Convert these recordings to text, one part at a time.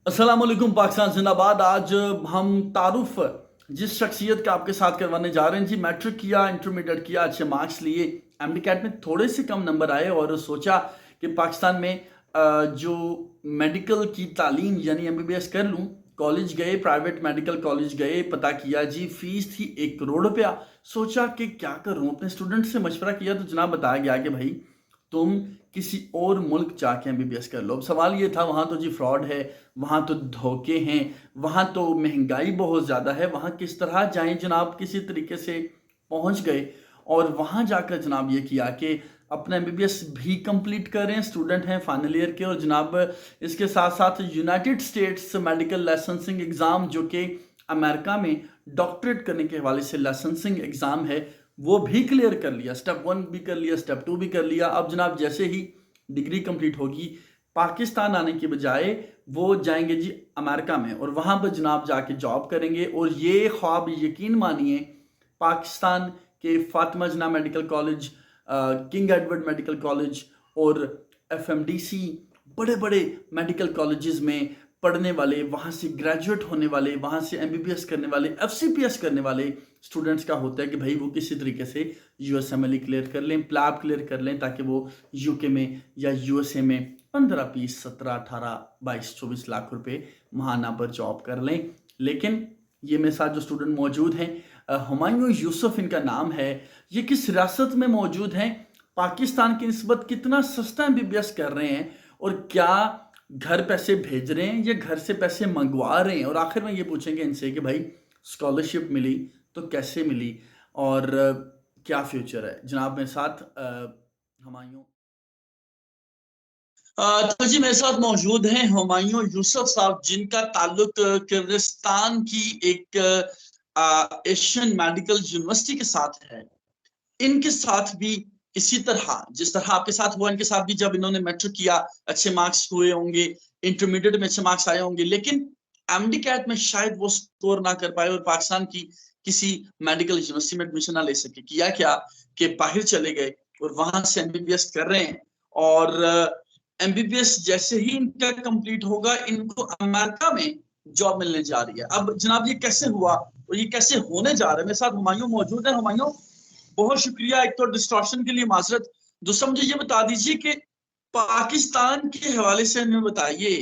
अस्सलाम वालेकुम पाकिस्तान जिंदाबाद। आज हम तारुफ जिस शख्सियत का आपके साथ करवाने जा रहे हैं जी, मैट्रिक किया, इंटरमीडिएट किया, अच्छे मार्क्स लिए, एमडी कैट में थोड़े से कम नंबर आए और सोचा कि पाकिस्तान में जो मेडिकल की तालीम यानी एमबीबीएस कर लूं। कॉलेज गए, प्राइवेट मेडिकल कॉलेज गए, पता किया जी फीस थी 1 करोड़ रुपया। सोचा कि क्या करूं, अपने स्टूडेंट से मशवरा किया तो जनाब बताया गया कि भाई तुम किसी और मुल्क जाके एमबीबीएस कर लो। अब सवाल ये था, वहां तो जी फ्रॉड है, वहां तो धोखे हैं, वहां तो महंगाई बहुत ज़्यादा है, वहां किस तरह जाएं जनाब। किसी तरीके से पहुंच गए और वहां जाकर जनाब ये किया कि अपना एमबीबीएस भी कंप्लीट करें, स्टूडेंट हैं फाइनल ईयर के। और जनाब इसके साथ साथ United states medical licensing exam, जो कि अमेरिका में डॉक्टरेट करने के हवाले से लाइसेंसिंग एग्ज़ाम है, वो भी क्लियर कर लिया। स्टेप 1 भी कर लिया, स्टेप 2 भी कर लिया। अब जनाब जैसे ही डिग्री कंप्लीट होगी, पाकिस्तान आने की बजाय वो जाएंगे जी अमेरिका में और वहां पर जनाब जाके जॉब करेंगे। और ये ख्वाब यकीन मानिए, पाकिस्तान के फातिमा जना medical college, king Edward medical college और एफएमडीसी, बड़े बड़े मेडिकल कॉलेजेस में पढ़ने वाले, वहाँ से ग्रेजुएट होने वाले, वहाँ से एमबीबीएस करने वाले, एफसीपीएस करने वाले स्टूडेंट्स का होता है कि भाई वो किसी तरीके से यूएसएमएलई क्लियर कर लें, प्लैब क्लियर कर लें, ताकि वो यूके में या यूएसए में 15, 20, 17, 18, 22, 24 लाख रुपए महाना पर जॉब कर लें। लेकिन ये मेरे साथ जो स्टूडेंट मौजूद हैं, हुमायूं यूसुफ इनका नाम है, ये किस रियासत में मौजूद हैं, पाकिस्तान की निस्बत कितना सस्ता एमबीबीएस कर रहे हैं, और क्या घर पैसे भेज रहे हैं या घर से पैसे मंगवा रहे हैं। और आखिर में ये पूछेंगे इनसे कि भाई स्कॉलरशिप मिली तो कैसे मिली और क्या फ्यूचर है। जनाब मेरे साथ हुमायूं। तो जी मेरे साथ मौजूद हैं हुमायूं यूसुफ साहब, जिनका ताल्लुक किर्गिस्तान की एक एशियन मेडिकल यूनिवर्सिटी के साथ है। इनके साथ भी इसी तरह जिस तरह आपके साथ हुआ, इनके साथ भी जब इन्होंने मैट्रिक किया, अच्छे मार्क्स हुए होंगे, इंटरमीडिएट में अच्छे मार्क्स आए होंगे, लेकिन एमडी कैट में शायद वो स्कोर ना कर पाए और पाकिस्तान की किसी मेडिकल यूनिवर्सिटी में एडमिशन ना ले सके। किया क्या कि बाहर चले गए और वहां से एमबीबीएस कर रहे हैं। और एमबीबीएस जैसे ही इनका कंप्लीट होगा, इनको अमेरिका में जॉब मिलने जा रही है। अब जनाब ये कैसे हुआ और ये कैसे होने जा रहा है? मेरे साथ हुमायूं मौजूद है। हुमायूं, बहुत शुक्रिया, एक तो डिस्ट्रॉशन के लिए माजरत। दूसरा मुझे ये बता दीजिए कि पाकिस्तान के हवाले से हमें बताइए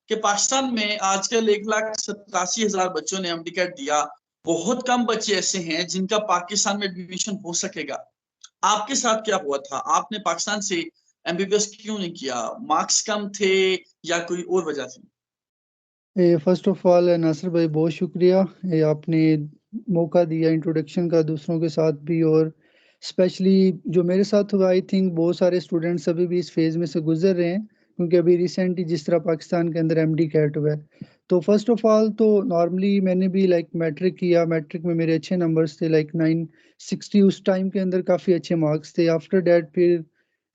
कि पाकिस्तान में आजकल 1,87,000 बच्चों ने एमडी कैट दिया। बहुत कम बच्चे ऐसे हैं जिनका पाकिस्तान में एडमिशन हो सकेगा। आपके साथ क्या हुआ था? आपने पाकिस्तान से एमबीबीएस क्यों नहीं किया? मार्क्स कम थे या कोई और वजह थी? फर्स्ट ऑफ ऑल नासिर भाई, बहुत शुक्रिया। आपने मौका दिया इंट्रोडक्शन का दूसरों के साथ भी, और स्पेशली जो मेरे साथ हुआ, आई थिंक बहुत सारे स्टूडेंट्स अभी भी इस फेज़ में से गुजर रहे हैं, क्योंकि अभी रिसेंटली जिस तरह पाकिस्तान के अंदर एमडी कैट हुआ है। तो फर्स्ट ऑफ ऑल तो नॉर्मली मैंने भी लाइक मैट्रिक किया। मैट्रिक में मेरे अच्छे नंबर्स थे, लाइक 960 उस टाइम के अंदर काफ़ी अच्छे मार्क्स थे। आफ्टर डैट फिर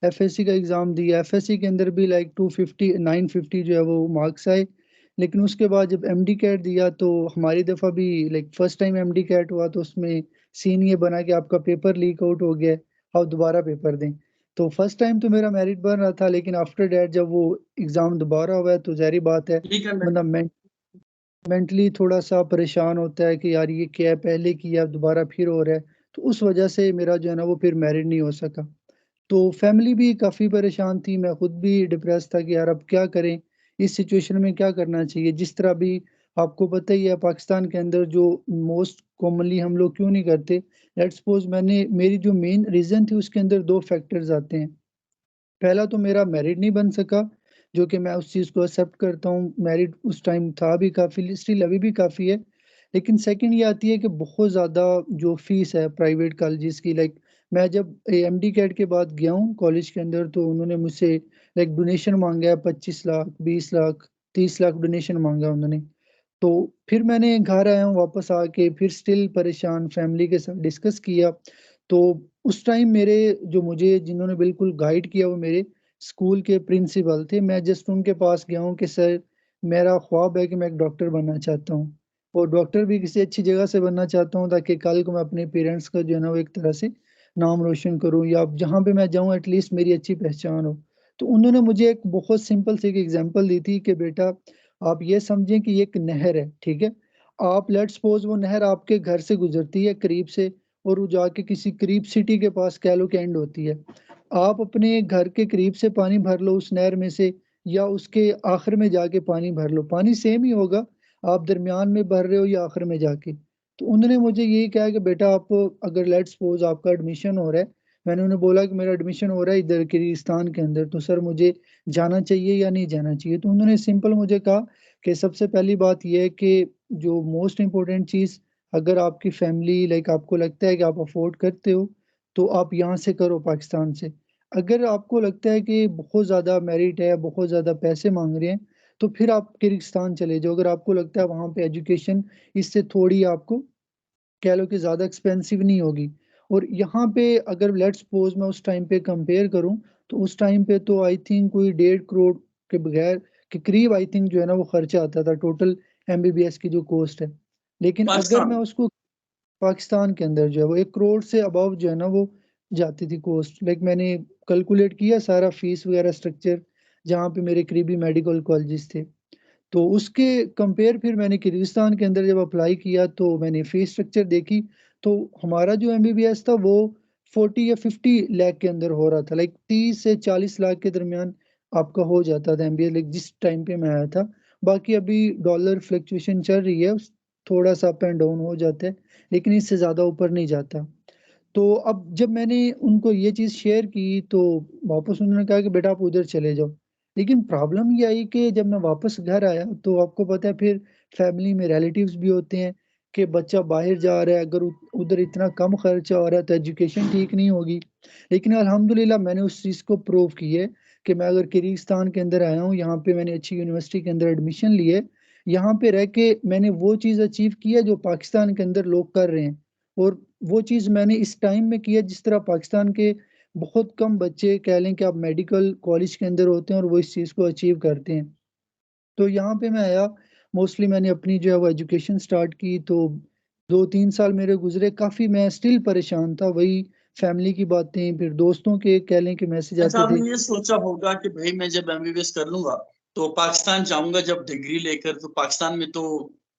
एफएससी का एग्ज़ाम दिया। एफएससी के अंदर भी लाइक 250 950 जो है वो मार्क्स आए। लेकिन उसके बाद जब एमडी कैट दिया तो हमारी दफ़ा भी like first time MD CAT हुआ, तो उसमें सीन ये बना कि आपका पेपर लीक आउट हो गया है, आप दोबारा पेपर दें। तो फर्स्ट टाइम तो मेरा मेरिट बन रहा था, लेकिन आफ्टर दैट जब वो एग्ज़ाम दोबारा हुआ है तो ज़ाहिर बात है ठीक है। बंदा मेंटली थोड़ा-सा परेशान होता है कि यार ये क्या है, पहले किया दोबारा फिर हो रहा है। तो उस वजह से मेरा जो है ना वो फिर मेरिट नहीं हो सका। तो फैमिली भी काफ़ी परेशान थी, मैं खुद भी डिप्रेस था कि यार अब क्या करें? इस सिचुएशन में क्या करना चाहिए? जिस तरह अभी आपको पता ही है पाकिस्तान के अंदर जो मोस्ट कॉमनली हम लोग क्यों नहीं करते, लेट्स सपोज़ मैंने मेरी जो मेन रीज़न थी उसके अंदर 2 फैक्टर्स आते हैं। पहला तो मेरा मेरिट नहीं बन सका, जो कि मैं उस चीज़ को एक्सेप्ट करता हूँ, मेरिट उस टाइम था भी काफ़ी, स्टिल अभी भी काफ़ी है। लेकिन सेकंड ये आती है कि बहुत ज़्यादा जो फ़ीस है प्राइवेट कॉलेजेस की, लाइक मैं जब एमडी कैट के बाद गया हूँ कॉलेज के अंदर, तो उन्होंने मुझसे लाइक डोनेशन माँगा है 25 लाख, 20 लाख, 30 लाख डोनेशन माँगा उन्होंने। तो फिर मैंने घर आया हूँ वापस आके, फिर स्टिल परेशान फैमिली के साथ डिस्कस किया। तो उस टाइम मेरे जो मुझे जिन्होंने बिल्कुल गाइड किया वो मेरे स्कूल के प्रिंसिपल थे। मैं जस्ट उनके पास गया हूँ कि सर, मेरा ख्वाब है कि मैं एक डॉक्टर बनना चाहता हूँ, और डॉक्टर भी किसी अच्छी जगह से बनना चाहता हूँ, ताकि कल को मैं अपने पेरेंट्स का जो है ना वो एक तरह से नाम रोशन करूँ, या जहाँ पे मैं जाऊँ एटलीस्ट मेरी अच्छी पहचान हो। तो उन्होंने मुझे एक बहुत सिंपल सी एक एग्ज़ाम्पल दी थी कि बेटा, आप ये समझें कि ये एक नहर है, ठीक है? आप लेट्स सपोज़ वो नहर आपके घर से गुज़रती है करीब से और वो जाके किसी करीब सिटी के पास कह लो कि एंड होती है। आप अपने घर के करीब से पानी भर लो उस नहर में से या उसके आखिर में जाके पानी भर लो, पानी सेम ही होगा, आप दरमियान में भर रहे हो या आखिर में जाके। तो उन्होंने मुझे यही कहा कि बेटा आप अगर लेट्स सपोज़ आपका एडमिशन हो रहा है, मैंने उन्हें बोला कि मेरा एडमिशन हो रहा है इधर किर्गिस्तान के अंदर, तो सर मुझे जाना चाहिए या नहीं जाना चाहिए? तो उन्होंने सिंपल मुझे कहा कि सबसे पहली बात ये है कि जो मोस्ट इम्पोर्टेंट चीज़ अगर आपकी फैमिली लाइक आपको लगता है कि आप अफ़ोर्ड करते हो, तो आप यहाँ से करो पाकिस्तान से। अगर आपको लगता है कि बहुत ज़्यादा मेरिट है, बहुत ज़्यादा पैसे माँग रहे हैं, तो फिर आप किर्गिस्तान चले जाओ। अगर आपको लगता है वहाँ पे एजुकेशन इससे थोड़ी आपको कह लो कि ज़्यादा एक्सपेंसिव नहीं होगी। और यहाँ पे अगर लेट्स सपोज़ मैं उस टाइम पे कंपेयर करूँ, तो उस टाइम पे तो आई थिंक कोई 1.5 करोड़ के बगैर के करीब आई थिंक जो है ना वो खर्चा आता था टोटल एमबीबीएस की जो कॉस्ट है। लेकिन अगर मैं पाकिस्तान। उसको पाकिस्तान के अंदर जो है वो 1 करोड़ से अबव जो है ना वो जाती थी कॉस्ट। लाइक मैंने कैलकुलेट किया सारा फीस वगैरह स्ट्रक्चर जहाँ पे मेरे करीबी मेडिकल कॉलेजेस थे। तो उसके कंपेयर फिर मैंने किर्गिस्तान के अंदर जब अप्लाई किया तो मैंने फ़ीस स्ट्रक्चर देखी, तो हमारा जो एमबीबीएस था वो 40 या 50 लाख के अंदर हो रहा था। लाइक 30 से 40 लाख के दरमियान आपका हो जाता था एमबीए लाइक जिस टाइम पे मैं आया था। बाकी अभी डॉलर फ्लक्चुएशन चल रही है, थोड़ा-सा अप एंड डाउन हो जाता है, लेकिन इससे ज़्यादा ऊपर नहीं जाता। तो अब जब मैंने उनको ये चीज़ शेयर की, तो वापस उन्होंने कहा कि बेटा आप उधर चले जाओ। लेकिन प्रॉब्लम ये आई कि जब मैं वापस घर आया, तो आपको पता है फिर फैमिली में रिलेटिव्स भी होते हैं कि बच्चा बाहर जा रहा है, अगर उ उधर इतना कम खर्चा हो रहा है, तो एजुकेशन ठीक नहीं होगी। लेकिन अल्हम्दुलिल्लाह मैंने उस चीज़ को प्रूव की है कि मैं अगर किर्गिस्तान के अंदर आया हूँ, यहाँ पे मैंने अच्छी यूनिवर्सिटी के अंदर एडमिशन ली है। यहाँ पे रह के मैंने वो चीज़ अचीव की है, जो पाकिस्तान के अंदर लोग कर रहे हैं। और वो चीज़ मैंने इस टाइम में की है जिस तरह पाकिस्तान के बहुत कम बच्चे कह लें कि आप मेडिकल कॉलेज के अंदर होते हैं और वो इस चीज़ को अचीव करते हैं। तो यहाँ पे मैं आया, मोस्टली मैंने अपनी जो है वो एजुकेशन स्टार्ट की, तो 2-3 साल मेरे गुज़रे, काफ़ी मैं स्टिल परेशान था, वही फैमिली की बातें, फिर दोस्तों के कह लें कि मैसेज अच्छा, आते थे। आपने ये सोचा होगा कि भाई मैं जब एमबीबीएस कर लूंगा तो पाकिस्तान जाऊंगा जब डिग्री लेकर, तो पाकिस्तान में तो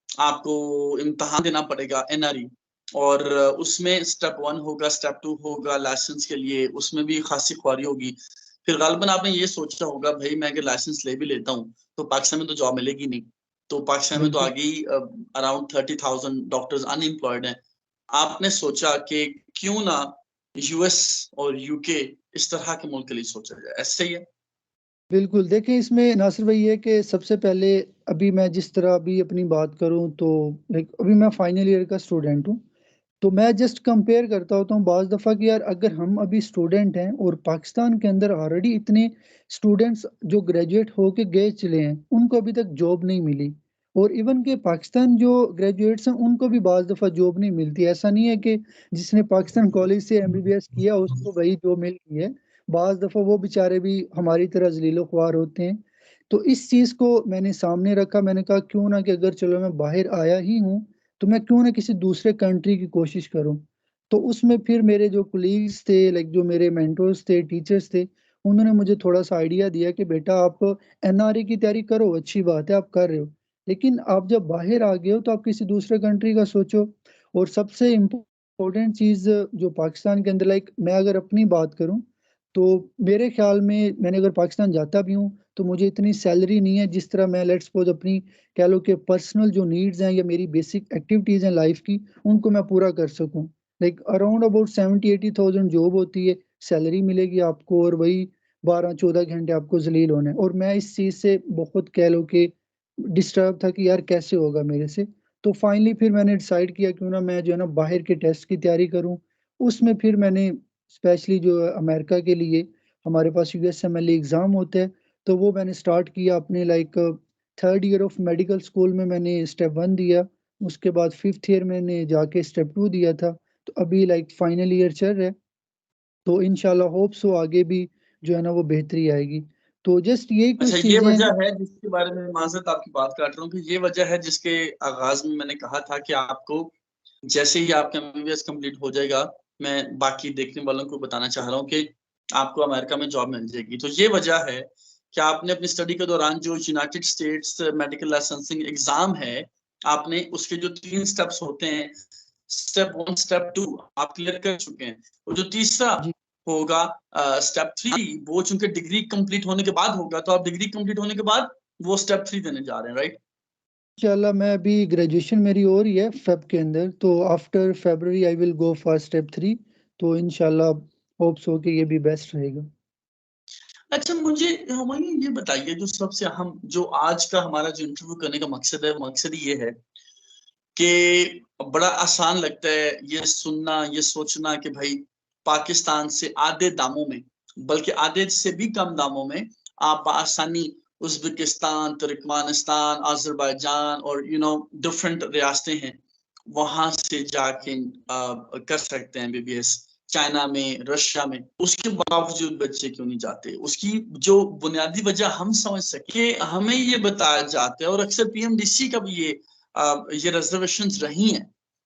आपको इम्तहान देना पड़ेगा एनआरई, और उसमें स्टेप 1 होगा, स्टेप 2 होगा लाइसेंस के लिए, उसमें भी खासी ख्वारी होगी। फिर गालिबन आपने ये सोचा होगा भाई मैं अगर लाइसेंस ले भी लेता हूँ तो पाकिस्तान में तो जॉब मिलेगी नहीं, तो पाकिस्तान में तो बिल्कुल। आगे ही अराउंड 30,000 डॉक्टर्स अनएम्प्लॉयड हैं। आपने सोचा कि क्यों ना यूएस और यूके इस तरह के मुल्क के लिए सोचा जाए, ऐसे ही है। बिल्कुल, देखिए इसमें नासिर भाई ये है कि सबसे पहले अभी मैं जिस तरह अभी अपनी बात करूँ तो लाइक अभी मैं फाइनल ईयर का स्टूडेंट हूँ। तो मैं जस्ट कंपेयर करता होता हूँ बाज़ दफ़ा कि यार अगर हम अभी स्टूडेंट हैं और पाकिस्तान के अंदर ऑलरेडी इतने स्टूडेंट्स जो ग्रेजुएट होके गए चले हैं, उनको अभी तक जॉब नहीं मिली। और इवन के पाकिस्तान जो ग्रेजुएट्स हैं, उनको भी बाज़ दफ़ा जॉब नहीं मिलती। ऐसा नहीं है कि जिसने पाकिस्तान कॉलेज से एमबीबीएस किया उसको वही जॉब मिल गई है। बाज़ दफ़ा वो बेचारे भी हमारी तरह ज़लील-ओ-ख्वार होते हैं। तो इस चीज़ को मैंने सामने रखा, मैंने कहा क्यों ना कि अगर चलो मैं बाहर आया ही हूँ, तो मैं क्यों ना किसी दूसरे कंट्री की कोशिश करूँ। तो उसमें फिर मेरे जो कोलीग्स थे, लाइक जो मेरे मेंटोर्स थे, टीचर्स थे, उन्होंने मुझे थोड़ा-सा आइडिया दिया कि बेटा आप एनआरई की तैयारी करो, अच्छी बात है आप कर रहे हो। लेकिन आप जब बाहर आ गए हो तो आप किसी दूसरे कंट्री का सोचो। और सबसे इम्पोर्टेंट चीज़ जो पाकिस्तान के अंदर लाइक मैं अगर अपनी बात करूँ, तो मेरे ख़्याल में मैंने अगर पाकिस्तान जाता भी हूँ, तो मुझे इतनी सैलरी नहीं है जिस तरह मैं लेट्स सपोज़ अपनी कह लो कि पर्सनल जो नीड्स हैं या मेरी बेसिक एक्टिविटीज़ हैं लाइफ़ की, उनको मैं पूरा कर सकूँ। लाइक अराउंड अबाउट 70-80,000 जॉब होती है, सैलरी मिलेगी आपको और वही 12-14 घंटे आपको ज़लील होना है। और मैं इस चीज़ से बहुत कह लो कि डिस्टर्ब था कि यार कैसे होगा मेरे से। तो फाइनली फिर मैंने डिसाइड किया क्यों ना मैं जो है ना बाहर के टेस्ट की तैयारी करूँ। उसमें फिर मैंने स्पेशली जो है अमेरिका के लिए हमारे पास यूएसएमएल एग्ज़ाम होता है, तो वो मैंने स्टार्ट किया अपने like 3rd year of medical school में मैंने स्टेप 1 दिया, उसके बाद 5th ईयर मैंने जाके स्टेप 2 दिया था, तो अभी लाइक फाइनल ईयर चल रहा है, तो इंशाल्लाह होप सो आगे भी जो है ना वो बेहतरी आएगी। तो जस्ट यही अच्छा, कुछ ये चीज़ें हैं। वजह है जिसके बारे में माज़रत आपकी बात काट रहा हूँ कि ये वजह है जिसके आगाज़ में मैंने कहा था कि आपको जैसे ही आपका एमबीबीएस कंप्लीट हो जाएगा, मैं बाकी देखने वालों को बताना चाह रहा हूँ कि आपको अमेरिका में जॉब मिल जाएगी। तो ये वजह है क्या आपने अपनी स्टडी के दौरान जो United states medical licensing exam है, आपने उसके जो 3 स्टेप्स होते हैं, स्टेप 1 स्टेप 2 आप क्लियर कर चुके हैं, और जो तीसरा जी होगा स्टेप 3, वो चूंकि डिग्री कंप्लीट होने के बाद होगा, तो आप डिग्री कंप्लीट होने के बाद वो स्टेप 3 देने जा रहे हैं, राइट? इंशाल्लाह मैं अभी ग्रेजुएशन मेरी हो रही है फेब के अंदर, तो after February I will go for step 3, तो इंशाल्लाह होप्स हो कि ये भी बेस्ट रहेगा। अच्छा, मुझे हुमायूं ये बताइए, जो सबसे अहम, जो आज का हमारा जो इंटरव्यू करने का मकसद है, मकसद ये है कि बड़ा आसान लगता है ये सुनना, ये सोचना कि भाई पाकिस्तान से आधे दामों में, बल्कि आधे से भी कम दामों में आप आसानी उज्बेकिस्तान, तुर्कमेनिस्तान, अजरबैजान और डिफरेंट रियासतें हैं, वहां से जाके कर सकते हैं एमबीबीएस। चाइना में, रशिया में, उसके बावजूद बच्चे क्यों नहीं जाते? उसकी जो बुनियादी वजह हम समझ सके, हमें ये बताया जाता है, और अक्सर पीएमडीसी का भी ये रिजर्वेशंस रही हैं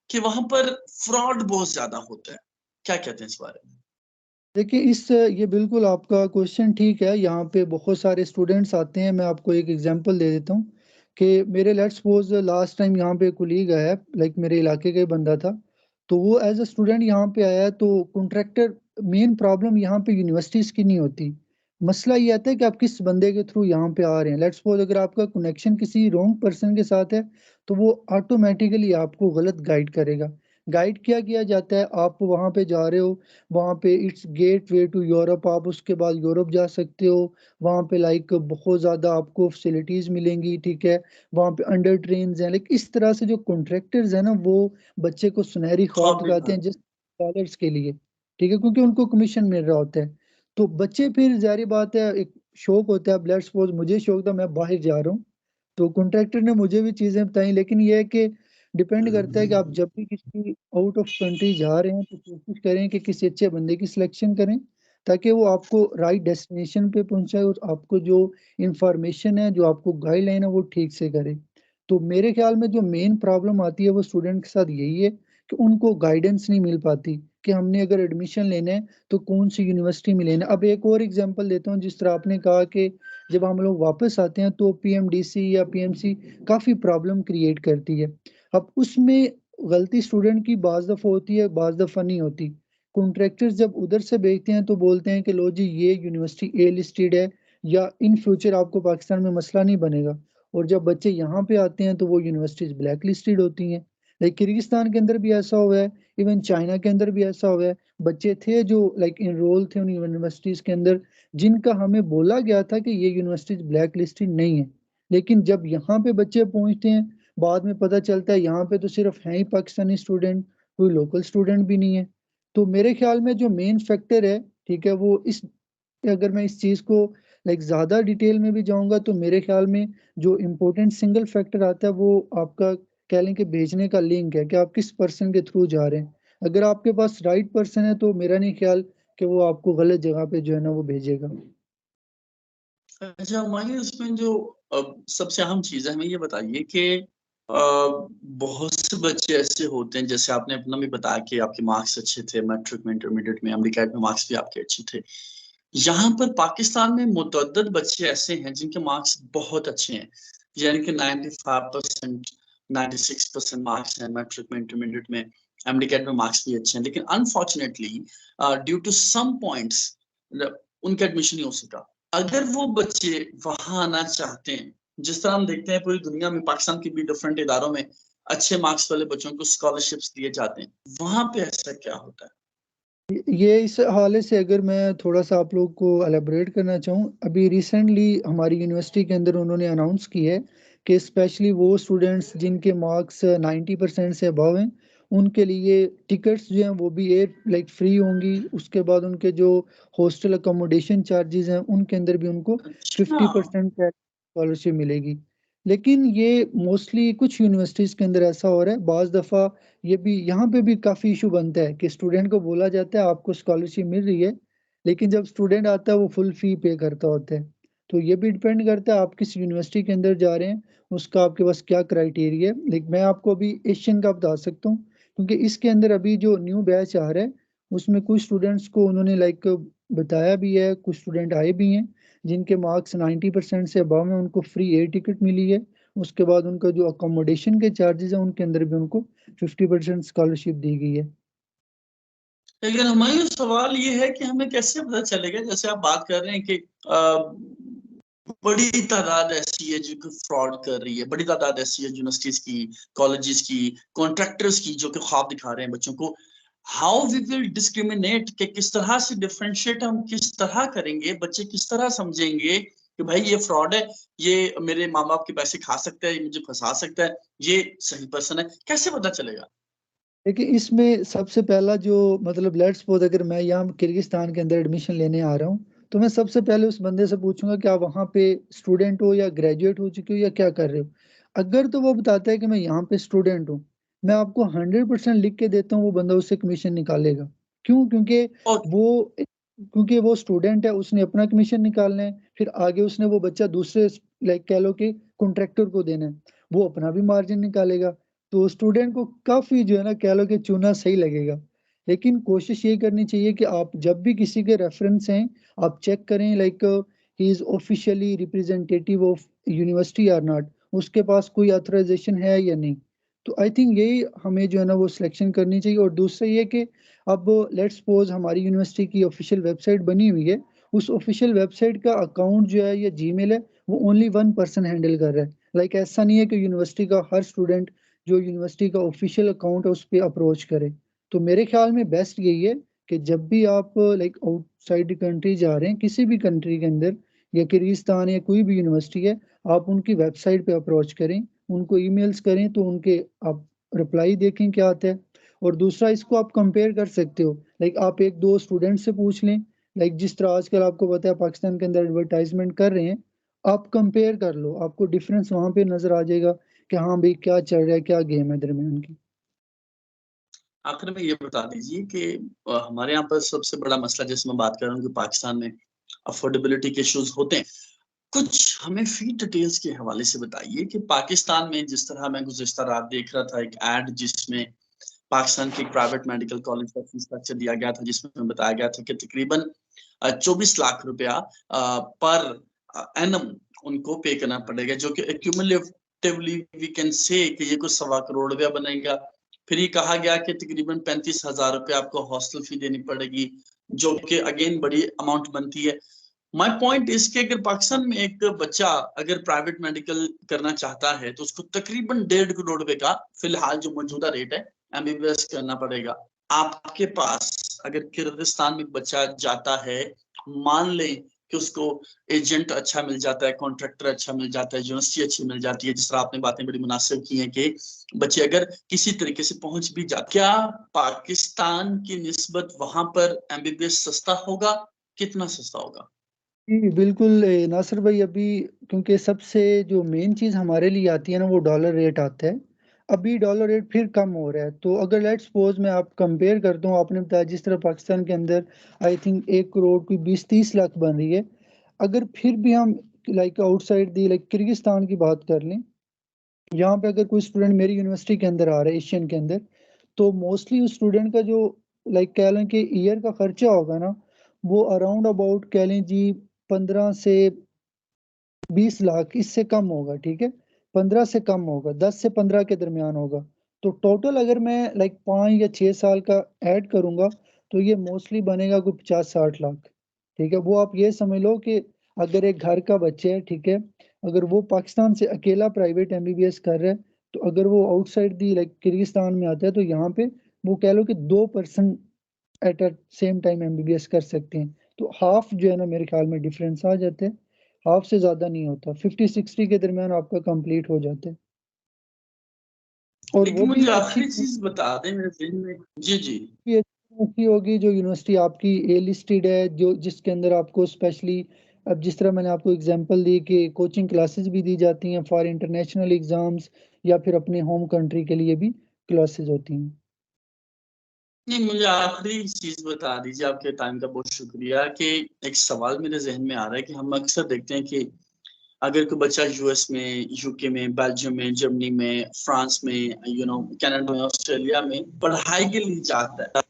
कि वहां पर फ्रॉड बहुत ज्यादा होता है। क्या कहते हैं इस बारे में? देखिए ये बिल्कुल आपका क्वेश्चन ठीक है, यहाँ पे बहुत सारे स्टूडेंट्स आते हैं। मैं आपको एक एग्जांपल दे देता हूँ कि मेरे लेट्स सपोज लास्ट टाइम यहाँ पे कुलीग आया, लाइक मेरे इलाके का ही बंदा था, तो वो एज अ स्टूडेंट यहाँ पे आया, तो कॉन्ट्रैक्टर, मेन प्रॉब्लम यहाँ पे यूनिवर्सिटीज़ की नहीं होती। मसला ये आता है कि आप किस बंदे के थ्रू यहाँ पे आ रहे हैं। लेट्स सपोज अगर आपका कनेक्शन किसी रॉन्ग पर्सन के साथ है, तो वो ऑटोमेटिकली आपको गलत गाइड करेगा। गाइड क्या किया जाता है, आप वहाँ पे जा रहे हो, वहाँ पे it's gateway to Europe, आप उसके बाद यूरोप जा सकते हो। वहाँ पे लाइक बहुत ज़्यादा आपको फैसिलिटीज़ मिलेंगी, ठीक है? वहाँ पे अंडर ट्रेन्स हैं, लाइक इस तरह से जो कॉन्ट्रैक्टर्स हैं ना, वो बच्चे को सुनहरी ख्वाब ख्वाब दिखाते दिखा। हैं जस्ट डॉलर्स के लिए, ठीक है? क्योंकि उनको कमीशन मिल रहा होता है। तो बच्चे फिर ज़ाहिर बात है, एक शौक होता है। अब लेट्स सपोज मुझे शौक था, मैं बाहर जा रहा हूँ, तो कॉन्ट्रैक्टर ने मुझे भी चीज़ें बताई, लेकिन ये है कि डिपेंड करता है कि आप जब भी किसी आउट ऑफ कंट्री जा रहे हैं, तो कोशिश करें कि किसी अच्छे बंदे की सिलेक्शन करें, ताकि वो आपको राइट डेस्टिनेशन पे पहुँचाए और आपको जो इन्फॉर्मेशन है, जो आपको गाइडलाइन है, वो ठीक से करे। तो मेरे ख्याल में जो मेन प्रॉब्लम आती है, वो स्टूडेंट के साथ यही है कि उनको गाइडेंस नहीं मिल पाती कि हमने अगर एडमिशन लेना है, तो कौन-सी यूनिवर्सिटी में लेना है। अब एक और एग्ज़ाम्पल देता हूँ, जिस तरह आपने कहा कि जब हम लोग वापस आते हैं, तो पीएमडीसी या पीएमसी काफ़ी प्रॉब्लम क्रिएट करती है। अब उसमें गलती स्टूडेंट की बाज़ दफ़ा होती है, बाज़ दफ़ा नहीं होती। कॉन्ट्रैक्टर्स जब उधर से भेजते हैं, तो बोलते हैं कि लो जी, ये यूनिवर्सिटी ए लिस्टेड है, या इन फ्यूचर आपको पाकिस्तान में मसला नहीं बनेगा। और जब बच्चे यहाँ पे आते हैं, तो वो यूनिवर्सिटीज़ ब्लैक लिस्टेड होती हैं। लाइक किर्गिस्तान के अंदर भी ऐसा हुआ है, इवन चाइना के अंदर भी ऐसा हुआ है। बच्चे थे जो लाइक एनरोल थे उन यूनिवर्सिटीज़ के अंदर, जिनका हमें बोला गया था कि ये यूनिवर्सिटीज़ ब्लैक लिस्टेड नहीं है। लेकिन जब यहाँ पे बच्चे पहुँचते हैं, बाद में पता चलता है यहाँ पे तो सिर्फ हैं ही पाकिस्तानी स्टूडेंट, कोई लोकल स्टूडेंट भी नहीं है। तो मेरे ख्याल में जो मेन फैक्टर है, ठीक है, वो इस अगर मैं इस चीज़ को लाइक ज़्यादा डिटेल में भी जाऊँगा, तो मेरे ख्याल में जो इम्पोर्टेंट सिंगल फैक्टर आता है, वो आपका कह लें कि भेजने का लिंक है कि आप किस पर्सन के थ्रू जा रहे हैं। अगर आपके पास राइट पर्सन है, तो मेरा नहीं ख्याल कि वो आपको गलत जगह पे जो है ना वो भेजेगा। अच्छा, हमारे इसमें जो सबसे अहम चीज है, हमें ये बताइए कि बहुत से बच्चे ऐसे होते हैं, जैसे आपने अपना भी बताया कि आपके मार्क्स अच्छे थे मैट्रिक में, इंटरमीडिएट में, एमडीकैट में मार्क्स भी आपके अच्छे थे। यहाँ पर पाकिस्तान में मुतअद्दिद बच्चे ऐसे हैं जिनके मार्क्स बहुत अच्छे हैं, यानी कि 95%, 96% मार्क्स हैं मैट्रिक में, इंटरमीडिएट में, एमडीकैट में मार्क्स भी अच्छे हैं, लेकिन unfortunately due to some points उनका एडमिशन नहीं हो सका। अगर वो बच्चे वहां आना चाहते हैं, जिस तरह हम देखते हैं पूरी दुनिया में, पाकिस्तान के भी डिफरेंट इदारों में अच्छे मार्क्स वाले बच्चों को स्कॉलरशिप्स दिए जाते हैं, वहां पे ऐसा क्या होता है? ये इस हवाले से अगर मैं थोड़ा-सा आप लोग को एलैबोरेट करना चाहूँ, अभी रिसेंटली हमारी यूनिवर्सिटी के अंदर उन्होंने अनाउंस की है कि स्पेशली वो स्टूडेंट्स जिनके मार्क्स 90% से अबव हैं, उनके लिए टिकट्स जो हैं वो भी एयर लाइक फ्री होंगी। उसके बाद उनके जो हॉस्टल अकोमोडेशन चार्जेज़ हैं, उनके अंदर भी उनको अच्छा। 50% स्कॉलरशिप मिलेगी। लेकिन ये मोस्टली कुछ यूनिवर्सिटीज़ के अंदर ऐसा हो रहा है, बाज़ दफ़ा ये भी यहाँ पे भी काफ़ी इश्यू बनता है कि स्टूडेंट को बोला जाता है आपको स्कॉलरशिप मिल रही है, लेकिन जब स्टूडेंट आता है वो फुल फ़ी पे करता होता है। तो ये भी डिपेंड करता है आप किस यूनिवर्सिटी के अंदर जा रहे हैं, उसका आपके पास क्या क्राइटेरिया है। लाइक मैं आपको अभी एशियन का बता सकता हूँ, क्योंकि इसके अंदर अभी जो न्यू बैच आ रहा है, उसमें कुछ स्टूडेंट्स को उन्होंने लाइक बताया भी है, कुछ स्टूडेंट आए भी हैं, जिनके मार्क्स 90% से अबव हैं उनको फ्री एयर टिकट मिली है। उसके बाद उनका जो अकोमोडेशन के चार्जेस हैं उनके अंदर भी उनको 50% स्कॉलरशिप दी गई है। लेकिन हमारा सवाल ये है कि हमें कैसे पता चलेगा, जैसे आप बात कर रहे हैं कि बड़ी तादाद ऐसी है जो कि फ्रॉड कर रही है, बड़ी तादाद ऐसी है यूनिवर्सिटीज की, कॉलेजेस की, कॉन्ट्रैक्टर्स की जो कि ख्वाब दिखा रहे हैं बच्चों को। हाउ वी विल डिस्क्रिमिनेट, कि किस तरह से डिफरेंशिएट हम किस तरह करेंगे, बच्चे किस तरह समझेंगे कि भाई ये फ्रॉड है, ये मेरे माँ बाप के पैसे खा सकता है, ये मुझे फंसा सकता है, ये सही पर्सन है, कैसे पता चलेगा? देखिए, इसमें सबसे पहला जो मतलब लेट्स सपोज अगर मैं यहाँ किर्गिस्तान के अंदर एडमिशन लेने आ रहा हूँ, तो मैं सबसे पहले उस बंदे से पूछूंगा कि आप वहाँ पे स्टूडेंट हो या ग्रेजुएट हो चुके हो या क्या कर रहे हो। अगर तो वो बताता है कि मैं यहाँ पे स्टूडेंट हूँ, मैं आपको 100% लिख के देता हूँ, वो बंदा उससे कमीशन निकालेगा। क्यों? और क्योंकि वो स्टूडेंट है, उसने अपना कमीशन निकालना है, फिर आगे उसने वो बच्चा दूसरे लाइक कह लो कि कॉन्ट्रैक्टर को देना है, वो अपना भी मार्जिन निकालेगा। तो स्टूडेंट को काफ़ी जो है ना कह लो कि चुना सही लगेगा। लेकिन कोशिश ये करनी चाहिए कि आप जब भी किसी के रेफरेंस हैं, आप चेक करें like he is officially representative of university और नॉट, उसके पास कोई ऑथराइज़ेशन है या नहीं। तो आई थिंक यही हमें जो है ना वो सिलेक्शन करनी चाहिए। और दूसरा ये कि अब लेट्स सपोज हमारी यूनिवर्सिटी की ऑफिशियल वेबसाइट बनी हुई है, उस ऑफिशियल वेबसाइट का अकाउंट जो है या जीमेल है, वो ओनली वन पर्सन हैंडल कर रहा है। लाइक ऐसा नहीं है कि यूनिवर्सिटी का हर स्टूडेंट जो यूनिवर्सिटी का ऑफिशियल अकाउंट है उस पे अप्रोच करे। तो मेरे ख्याल में बेस्ट यही है कि जब भी आप लाइक आउटसाइड कंट्री जा रहे हैं, किसी भी कंट्री के अंदर या किर्गिस्तान या कोई भी यूनिवर्सिटी है, आप उनकी वेबसाइट पे अप्रोच करें, उनको ईमेल्स करें, तो उनके आप रिप्लाई देखें क्या आता है। और दूसरा इसको आप कंपेयर कर सकते हो, लाइक आप 1-2 स्टूडेंट से पूछ लें, लाइक जिस तरह आजकल आपको पता है पाकिस्तान के अंदर एडवर्टाइजमेंट कर रहे हैं, आप कंपेयर कर लो, आपको डिफरेंस वहाँ पे नज़र आ जाएगा कि हाँ भाई क्या चल रहा है, क्या गेम है दरमियान की। आखिर में ये बता दीजिए कि हमारे यहाँ पर सबसे बड़ा मसला, जैसे मैं बात कर रहा हूँ कि पाकिस्तान में अफोर्डेबिलिटी के इश्यूज होते हैं, कुछ हमें फी डिटेल्स के हवाले से बताइए कि पाकिस्तान में, जिस तरह मैं गुज़िश्ता रात देख रहा था एक एड जिसमें पाकिस्तान के प्राइवेट मेडिकल कॉलेज का फी स्ट्रक्चर दिया गया था, जिसमें बताया गया था कि तकरीबन 24 लाख रुपया पर एनम उनको पे करना पड़ेगा, जो कि एक्यूमुलेटिवली वी कैन से कि ये कुछ 1.25 करोड़ रुपया बनेगा। फिर ये कहा गया कि तकरीबन 35,000 रुपया आपको हॉस्टल फी देनी पड़ेगी, जो कि अगेन बड़ी अमाउंट बनती है। माय पॉइंट इज कि अगर पाकिस्तान में एक बच्चा अगर प्राइवेट मेडिकल करना चाहता है तो उसको तकरीबन 1.5 करोड़ रुपए का फिलहाल जो मौजूदा रेट है एमबीबीएस करना पड़ेगा। आपके पास अगर किर्गिस्तान में बच्चा जाता है, मान लें कि उसको एजेंट अच्छा मिल जाता है, कॉन्ट्रैक्टर अच्छा मिल जाता है, यूनिवर्सिटी अच्छी मिल जाती है, जिस तरह आपने बातें बड़ी मुनासिब की हैं कि बच्चे अगर किसी तरीके से पहुंच भी जाते, क्या पाकिस्तान की निस्बत वहां पर एमबीबीएस सस्ता होगा? कितना सस्ता होगा? जी, बिल्कुल नासिर भाई, अभी क्योंकि सबसे जो मेन चीज़ हमारे लिए आती है ना वो डॉलर रेट आता है। अभी डॉलर रेट फिर कम हो रहा है, तो अगर लेट्स सपोज़ मैं आप कंपेयर करता हूँ, आपने बताया जिस तरह पाकिस्तान के अंदर आई थिंक 1 करोड़ कोई 20-30 लाख बन रही है। अगर फिर भी हम like outside the like Kyrgyzstan की बात कर लें, यहाँ पे अगर कोई स्टूडेंट मेरी यूनिवर्सिटी के अंदर आ रहा है एशियन के अंदर, तो मोस्टली उस स्टूडेंट का जो लाइक कह लें कि ईयर का खर्चा होगा ना, वो अराउंड अबाउट कह लें जी 15 से 20 लाख, इससे कम होगा, ठीक है? 15 से कम होगा, 10 से 15 के दरमियान होगा। तो टोटल अगर मैं लाइक 5 या 6 साल का ऐड करूँगा, तो ये मोस्टली बनेगा कोई 50-60 लाख, ठीक है? वो आप ये समझ लो कि अगर एक घर का बच्चा है, ठीक है? अगर वो पाकिस्तान से अकेला प्राइवेट एमबीबीएस कर रहा है, तो अगर वो आउटसाइड दी लाइक किर्गिस्तान में आता है, तो यहाँ पे वो कह लो कि 2 person at a same time MBBS कर सकते हैं। तो हाफ जो है ना मेरे ख्याल में डिफरेंस आ जाता है, हाफ से ज़्यादा नहीं होता, 50-60 के दरमियान आपका कंप्लीट हो जाता है। और लेकिन वो भी मुझे अच्छी आखिरी चीज बता दें, मेरे ज़हन में जी जी यूनिवर्सिटी होगी जो यूनिवर्सिटी आपकी ए लिस्टेड है, जो जिसके अंदर आपको स्पेशली अब जिस तरह मैंने आपको एग्जांपल दी कि कोचिंग क्लासेस भी दी जाती हैं फॉर इंटरनेशनल एग्ज़ाम्स या फिर अपने होम कंट्री के लिए भी क्लासेस होती हैं। नहीं, मुझे आखिरी चीज बता दीजिए, आपके टाइम का बहुत शुक्रिया, कि एक सवाल मेरे जहन में आ रहा है कि हम अक्सर देखते हैं कि अगर कोई बच्चा यूएस में, यूके में, बेल्जियम में, जर्मनी में, फ्रांस में, कनाडा में, ऑस्ट्रेलिया में पढ़ाई के लिए जाता है,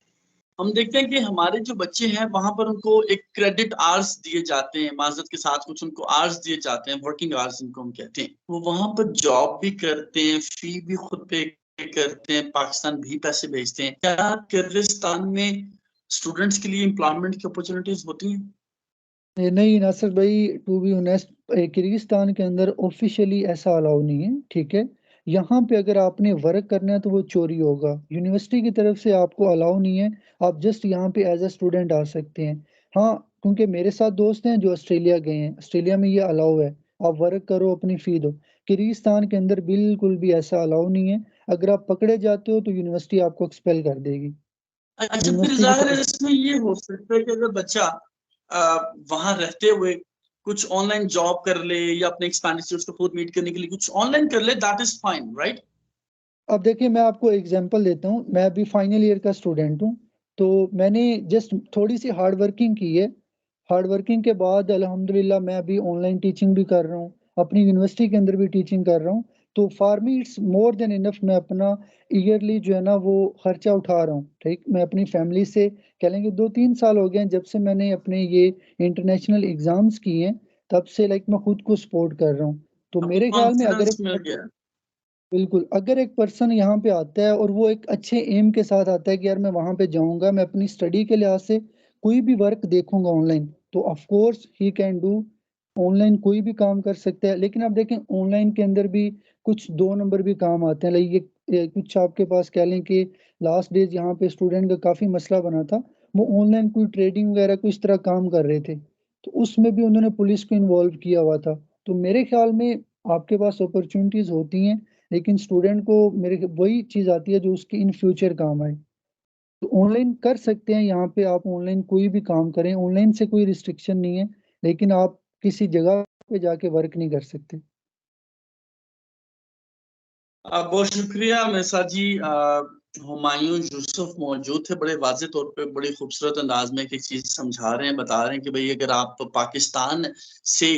हम देखते हैं कि हमारे जो बच्चे हैं वहां पर उनको एक क्रेडिट आवर्स दिए जाते हैं, माजरत के साथ कुछ उनको आवर्स दिए जाते हैं, वर्किंग आवर्स इनको हम कहते हैं। वो वहां पर जॉब भी करते हैं, फी भी खुद पे करते हैं, पाकिस्तान भी पैसे भेजते हैं। क्या किर्गिस्तान में स्टूडेंट्स के लिए एम्प्लॉयमेंट की अपॉर्चुनिटीज होती हैं? नहीं नासिर भाई, टू बी ऑनेस्ट किर्गिस्तान के अंदर ऑफिशियली ऐसा अलाउ नहीं है, ठीक है। यहाँ पे अगर आपने वर्क करना है तो वो चोरी होगा। यूनिवर्सिटी की तरफ से आपको अलाउ नहीं है, आप जस्ट यहाँ पे एज अ स्टूडेंट आ सकते हैं। हाँ, क्योंकि मेरे साथ दोस्त हैं जो ऑस्ट्रेलिया गए हैं, ऑस्ट्रेलिया में ये अलाउ है, आप वर्क करो अपनी फी दो। किर्गिस्तान के अंदर बिल्कुल भी ऐसा अलाउ नहीं है। अगर आप पकड़े जाते हो तो यूनिवर्सिटी आपको एक्सपेल कर देगी। अच्छा, फिर यूनिवर्सिटी की जाहिर है तरफ इसमें ये हो सकता है कि अगर बच्चा वहां रहते हुए कुछ ऑनलाइन जॉब कर ले या अपने एक्सपेंडिचर्स को खुद मीट करने के लिए कुछ ऑनलाइन कर ले, दैट इज फाइन, राइट? अब देखिए मैं आपको एग्जांपल देता हूँ। मैं अभी फाइनल ईयर का स्टूडेंट हूँ, तो मैंने जस्ट थोड़ी सी हार्ड वर्किंग की है। हार्ड वर्किंग के बाद अल्हम्दुलिल्लाह मैं अभी ऑनलाइन टीचिंग भी कर रहा हूँ, अपनी यूनिवर्सिटी के अंदर भी टीचिंग कर रहा हूँ। तो for me it's more than enough. मैं अपना ईयरली जो है ना वो खर्चा उठा रहा हूँ, ठीक। मैं अपनी फैमिली से कह लेंगे 2-3 साल हो गए हैं जब से मैंने अपने ये इंटरनेशनल एग्जाम्स किए हैं, तब से लाइक मैं खुद को सपोर्ट कर रहा हूँ। तो आपको मेरे ख्याल में अगर कॉन्फिडेंस मिल गया? बिल्कुल, अगर एक पर्सन यहाँ पे आता है और वो एक अच्छे एम के साथ आता है कि यार मैं वहाँ पे जाऊँगा, मैं अपनी स्टडी के लिहाज से कोई भी वर्क देखूँगा ऑनलाइन, तो of course he can do. Online कोई भी काम कर सकता है। लेकिन आप देखें ऑनलाइन के अंदर भी कुछ 2 नंबर भी काम आते हैं। लाइक ये कुछ आपके पास कह लें कि लास्ट डेज़ यहाँ पे स्टूडेंट का काफ़ी मसला बना था। वो ऑनलाइन कोई ट्रेडिंग वगैरह कुछ तरह काम कर रहे थे, तो उसमें भी उन्होंने पुलिस को इन्वॉल्व किया हुआ था। तो मेरे ख्याल में आपके पास अपॉर्च्युनिटीज़ होती हैं, लेकिन स्टूडेंट को मेरे वही चीज़ आती है जो उसकी इन फ्यूचर काम आए। तो ऑनलाइन कर सकते हैं, यहाँ पे आप ऑनलाइन कोई भी काम करें, ऑनलाइन से कोई रिस्ट्रिक्शन नहीं है, लेकिन आप किसी जगह पे जाके वर्क नहीं कर सकते। बहुत शुक्रिया मिर्जा जी। हुमायूं यूसुफ मौजूद थे, बड़े वाज़ेह तौर पे बड़ी खूबसूरत अंदाज में एक चीज समझा रहे हैं, बता रहे हैं कि भाई अगर आप पाकिस्तान से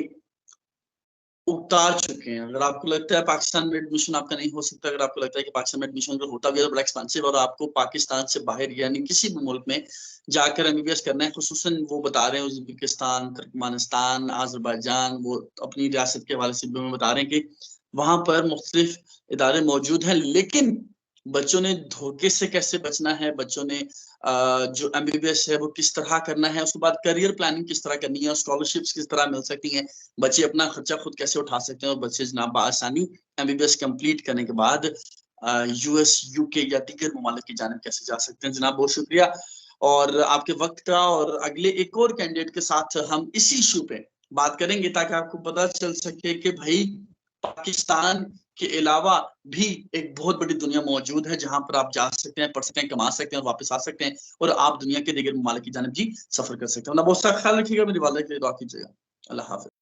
उतार चुके हैं, अगर आपको लगता है पाकिस्तान में एडमिशन आपका नहीं हो सकता, अगर आपको लगता है कि पाकिस्तान में एडमिशन अगर होता भी है तो बड़ा एक्सपेंसिव और आपको पाकिस्तान से बाहर यानी किसी भी मुल्क में जाकर एमबीबीएस करना है, खुसूसन वो बता रहे हैं उज़्बेकिस्तान, तुर्कमेनिस्तान, आज़रबाईजान, वो अपनी रियासत के हवाले से भी बता रहे हैं कि वहां पर मुख्तलिफ इदारे मौजूद हैं, लेकिन बच्चों ने धोखे से कैसे बचना है, बच्चों ने जो एमबीबीएस है वो किस तरह करना है, उसके बाद करियर प्लानिंग किस तरह करनी है, स्कॉलरशिप्स किस तरह मिल सकती हैं, बच्चे अपना खर्चा खुद कैसे उठा सकते हैं और बच्चे जनाब बआसानी एमबीबीएस कंप्लीट करने के बाद यूएस, यूके या दीगर ममालिक की जानिब कैसे जा सकते हैं। जनाब बहुत शुक्रिया और आपके वक्त का, और अगले एक और कैंडिडेट के साथ हम इसी इशू पे बात करेंगे ताकि आपको पता चल सके कि भाई पाकिस्तान के अलावा भी एक बहुत बड़ी दुनिया मौजूद है जहां पर आप जा सकते हैं, पढ़ सकते हैं, कमा सकते हैं और वापस आ सकते हैं और आप दुनिया के दीगर ममालिक की जानिब जी सफर कर सकते हैं। बहुत सा ख्याल रखिएगा, मेरी वालिदा के लिए दुआ कीजिएगा। अल्लाह हाफ़िज़।